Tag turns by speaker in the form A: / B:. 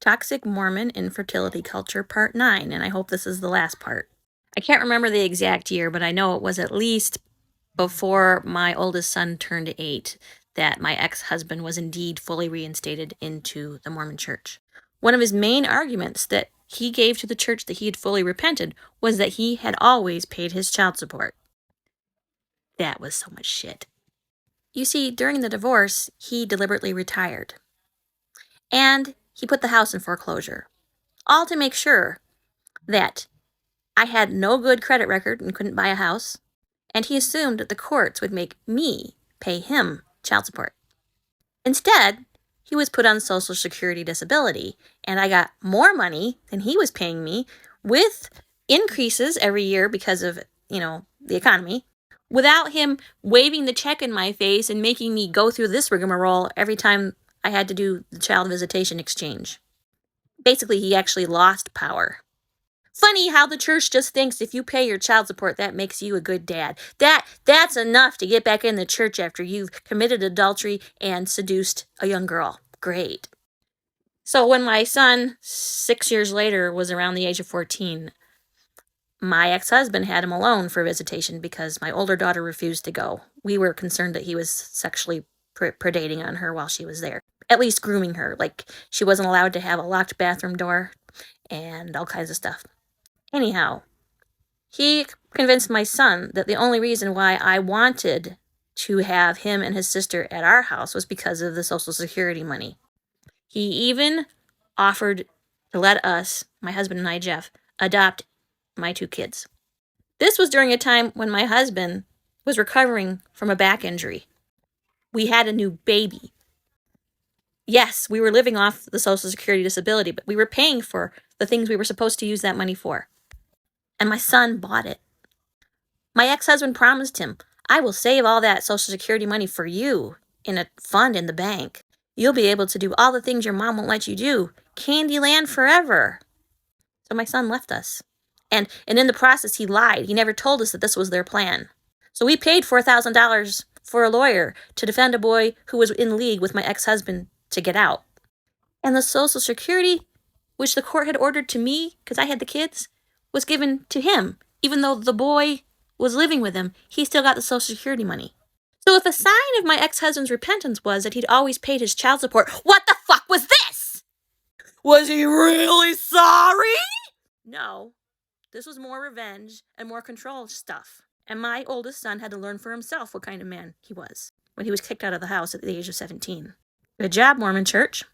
A: Toxic Mormon Infertility Culture Part 9, and I hope this is the last part. I can't remember the exact year, but I know it was at least before my oldest son turned 8 that my ex-husband was indeed fully reinstated into the Mormon church. One of his main arguments that he gave to the church that he had fully repented was that he had always paid his child support. That was so much shit. You see, during the divorce, he deliberately retired. And he put the house in foreclosure, all to make sure that I had no good credit record and couldn't buy a house, and he assumed that the courts would make me pay him child support. Instead, he was put on Social Security disability, and I got more money than he was paying me, with increases every year because of, the economy, without him waving the check in my face and making me go through this rigmarole every time I had to do the child visitation exchange. Basically, he actually lost power. Funny how the church just thinks if you pay your child support, that makes you a good dad. That's enough to get back in the church after you've committed adultery and seduced a young girl. Great. So when my son, 6 years later, was around the age of 14, my ex-husband had him alone for visitation because my older daughter refused to go. We were concerned that he was sexually predating on her while she was there. At least grooming her. Like, she wasn't allowed to have a locked bathroom door and all kinds of stuff. Anyhow, he convinced my son that the only reason why I wanted to have him and his sister at our house was because of the Social Security money. He even offered to let us, my husband and I, Jeff, adopt my 2 kids. This was during a time when my husband was recovering from a back injury. We had a new baby. Yes, we were living off the Social Security disability, but we were paying for the things we were supposed to use that money for. And my son bought it. My ex-husband promised him, I will save all that Social Security money for you in a fund in the bank. You'll be able to do all the things your mom won't let you do. Candyland forever. So my son left us. And in the process, he lied. He never told us that this was their plan. So we paid $4,000 for a lawyer to defend a boy who was in league with my ex-husband to get out. And the Social Security, which the court had ordered to me, because I had the kids, was given to him. Even though the boy was living with him, he still got the Social Security money. So if a sign of my ex-husband's repentance was that he'd always paid his child support, what the fuck was this? Was he really sorry? No. This was more revenge and more control stuff. And my oldest son had to learn for himself what kind of man he was when he was kicked out of the house at the age of 17. Good job, Mormon Church.